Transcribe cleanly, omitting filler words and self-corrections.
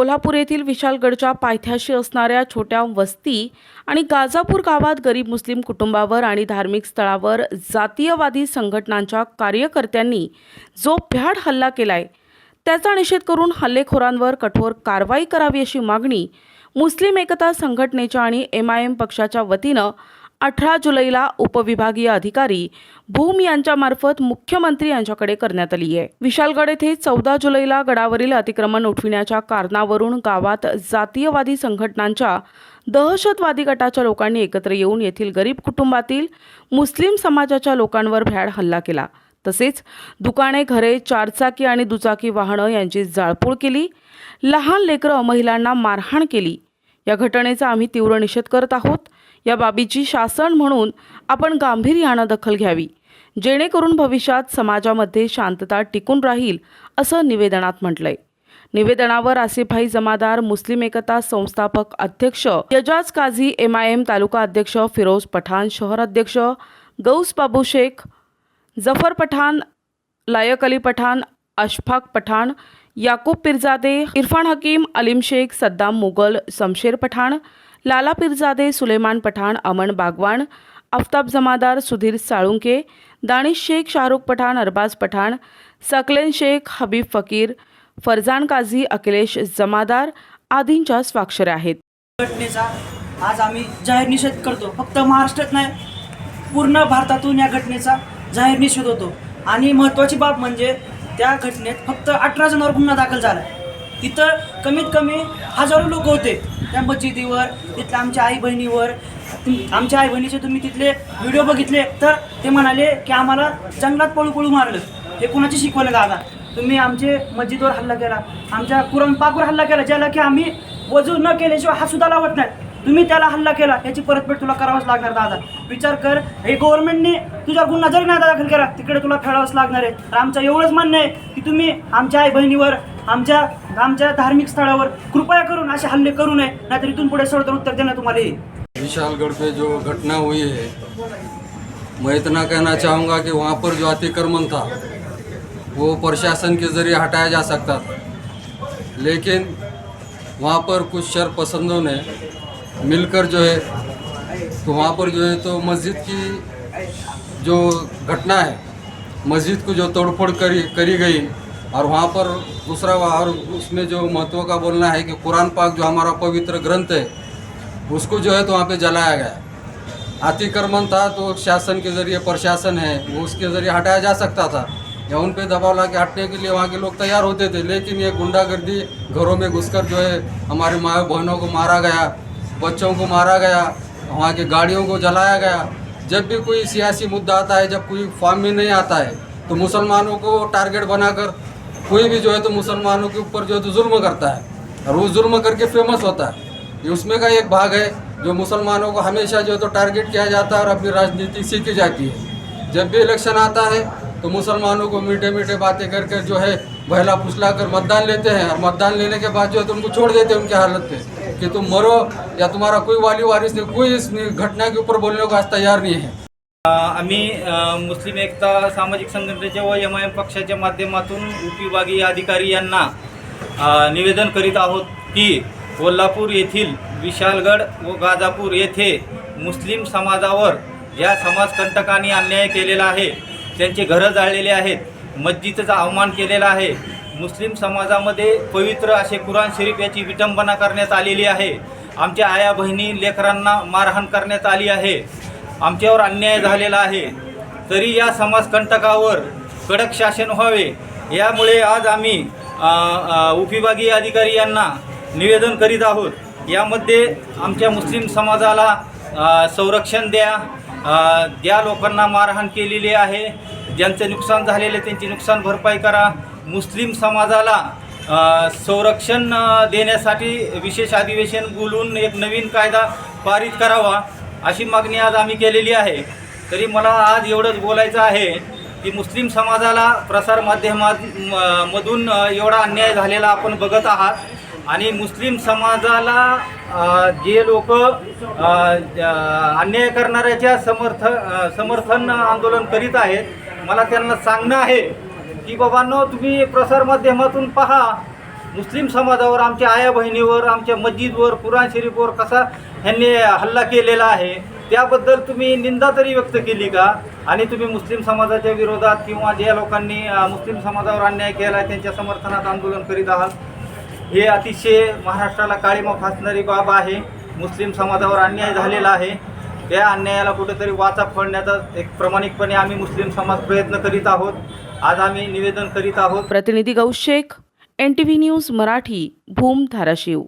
कोल्हापूर येथील विशालगडच्या पायथ्याशी असणाऱ्या छोट्या वस्ती आणि गाजापूर गावात गरीब मुस्लिम कुटुंबावर आणि धार्मिक स्थळावर जातीयवादी संघटनांच्या कार्यकर्त्यांनी जो भ्याड हल्ला केलाय त्याचा निषेध करून हल्लेखोरांवर कठोर कारवाई करावी अशी मागणी मुस्लिम एकता संघटनेच्या आणि MIM पक्षाच्या वतीनं 18 जुलैला उपविभागीय अधिकारी भूम यांच्यामार्फत मुख्यमंत्री यांच्याकडे करण्यात आली आहे। विशालगड येथे 14 जुलैला गडावरील अतिक्रमण उठविण्याच्या कारणावरून गावात जातीयवादी संघटनांच्या दहशतवादी गटाच्या लोकांनी एकत्र येऊन येथील गरीब कुटुंबातील मुस्लिम समाजाच्या लोकांवर भ्याड हल्ला केला। तसेच दुकाने, घरे, चारचाकी आणि दुचाकी वाहनं यांची जाळपोळ केली। लहान लेकरं, महिलांना मारहाण केली। या घटनेचा आम्ही तीव्र निषेध करत आहोत। या बाबीची शासन म्हणून आपण गांभीर्यानं दखल घ्यावी, जेणेकरून भविष्यात समाजामध्ये शांतता टिकून राहील असं निवेदनात म्हटलंय। निवेदनावर आसिफभाई जमादार, मुस्लिम एकता संस्थापक अध्यक्ष एजाज काझी, MIM तालुका अध्यक्ष फिरोज पठाण, शहर अध्यक्ष गौस बाबू शेख, जफर पठाण, लायक अली पठाण, अशफाक पठाण, याकूब पिरजादे, इरफान हकीम, अलीम शेख, सद्दाम मुगल, शमशेर पठाण, लाला पिरजादे, सुलेमान पठाण, अमन बागवान, आफ्ताब जमादार, सुधीर साळुंके, दानिश शेख, शाहरुख पठाण, अरबाज पठाण, सकलेन शेख, हबीब फकीर, फरजान काझी, अखिलेश जमादार आदींच्या स्वाक्षऱ्या आहेत। घटनेचा आज आम्ही जाहीर निषेध करतो। फक्त महाराष्ट्रात नाही, पूर्ण भारतातून या घटनेचा जाहीर निषेध होतो। आणि महत्त्वाची बाब म्हणजे त्या घटनेत फक्त 18 जणांवर गुन्हा दाखल झाला। तिथं कमीत कमी हजारो लोक होते त्या मस्जिदीवर, तिथल्या आमच्या आई बहिणीवर। आमच्या आई बहिणीचे तुम्ही तिथले व्हिडिओ बघितले तर ते म्हणाले की आम्हाला जंगलात पळू पळू मारलं। हे कुणाची शिकवलं दादा? तुम्ही आमचे मस्जिदवर हल्ला केला, आमच्या कुराण पाकवर हल्ला केला, ज्याला की आम्ही वजू न केल्याशिवाय हात सुद्धा लावत नाही। तुम्ही त्याला हल्ला केला, याची परतफेड तुला करावंच लागणार दादा। विचार कर, हे गव्हर्नमेंटने तुझ्या गुन्हा जरी नाही दाखल केला, तिकडे तुला फेडावंच लागणार आहे। तर आमचं एवढंच म्हणणं आहे की तुम्ही आमच्या आई बहिणीवर, आमच्या धार्मिक स्थळावर कृपया करून असे हल्ले करू नये, नाहीतर इथून पुढे सर उत्तर देणं तुम्हाला येईल। विशालगढ़ पे जो घटना हुई है, मैं इतना कहना चाहूँगा कि वहाँ पर जो अतिक्रमण था वो प्रशासन के ज़रिए हटाया जा सकता था, लेकिन वहाँ पर कुछ शरपसंदों ने मिलकर जो है तो वहाँ पर जो है तो मस्जिद की जो घटना है, मस्जिद को जो तोड़फोड़ करी गई। और वहाँ पर दूसरा, और उसमें जो महत्व का बोलना है कि कुरान पाक जो हमारा पवित्र ग्रंथ है उसको जो है तो वहाँ पे जलाया गया। अतिक्रमण था तो शासन के ज़रिए, प्रशासन है वो उसके ज़रिए हटाया जा सकता था, या उन पे दबाव ला के हटने के लिए वहाँ के लोग तैयार होते थे। लेकिन ये गुंडागर्दी, घरों में घुसकर जो है हमारे माँ बहनों को मारा गया, बच्चों को मारा गया, वहाँ की गाड़ियों को जलाया गया। जब भी कोई सियासी मुद्दा आता है, जब कोई फॉर्म में नहीं आता है, तो मुसलमानों को टारगेट बनाकर कोई भी जो है तो मुसलमानों के ऊपर जो है तो जुल्म करता है, और वो जुल्म करके फेमस होता है। ये उसमें का एक भाग है जो मुसलमानों को हमेशा जो है तो टारगेट किया जाता है और अपनी राजनीति सीखी जाती है। जब भी इलेक्शन आता है तो मुसलमानों को मीठे मीठे बातें कर जो है बहला फुसला कर मतदान लेते हैं, और मतदान लेने के बाद जो है तो उनको छोड़ देते हैं उनकी हालत पे कि तुम मरो, या तुम्हारा कोई वाली वारिस नहीं, कोई इस घटना के ऊपर बोलने को आज तैयार नहीं है। आम्ही मुस्लिम एकता सामाजिक संघटनेच्या व MIM पक्षाच्या माध्यमातून उपविभागीय अधिकारी यांना निवेदन करीत आहोत की कोल्हापूर येथील विशालगड व गाजापूर येथे मुस्लिम समाजावर ज्या समाजकंटकांनी अन्याय केलेला आहे, त्यांचे घरं जाळलेले आहेत, मस्जिदचा अवमान केलेला आहे, मुस्लिम समाजामध्ये पवित्र असे कुराण शरीफ याची विटंबना करण्यात आलेली आहे, आमच्या आया बहिणी लेकरांना मारहाण करण्यात आली आहे, आमच्यावर अन्याय झालेला आहे, तरी या समाजकंटकावर कडक शासन व्हावे यामुळे आज आम्ही उपविभागीय अधिकारी यांना निवेदन करीत आहोत। यामध्ये आमच्या मुस्लिम समाजाला संरक्षण द्या, ज्या लोकांना मारहाण केलेली आहे, ज्यांचे नुकसान झालेले त्यांची नुकसान भरपाई करा, मुस्लिम समाजाला संरक्षण देण्यासाठी विशेष अधिवेशन बोलून एक नवीन कायदा पारित करावा अशी मागणी आज आम्ही केलेली आहे। तरी मला आज एवढंच बोलायचं आहे की मुस्लिम समाजाला प्रसारमाध्यमांमधून एवढा अन्याय झालेला आपण बघत आहात, आणि मुस्लिम समाजाला जे लोक अन्याय करणाऱ्याच्या समर्थन आंदोलन करीत आहेत, मला त्यांना सांगणं आहे की बाबांनो, तुम्ही प्रसारमाध्यमातून पहा मुस्लिम समाजावर, आमच्या आया बहिणीवर, आमच्या मस्जिदवर, कुराण शरीफवर कसा ह्यांनी हल्ला केलेला आहे त्याबद्दल तुम्ही निंदा तरी व्यक्त केली का? आणि तुम्ही मुस्लिम समाजाच्या विरोधात किंवा ज्या लोकांनी मुस्लिम समाजावर अन्याय केला त्यांच्या समर्थनात आंदोलन करीत आहात, हे अतिशय महाराष्ट्राला काळीमा फासणारी बाब आहे. मुस्लिम समाजावर अन्याय झालेला आहे, त्या अन्यायाला कुठेतरी वाचा फोडण्याचा एक प्रामाणिकपणे आम्ही मुस्लिम समाज प्रयत्न करीत आहोत. आज आम्ही निवेदन करीत आहोत. प्रतिनिधी गौश शेख, NTV न्यूज मराठी, भूम, धाराशिव.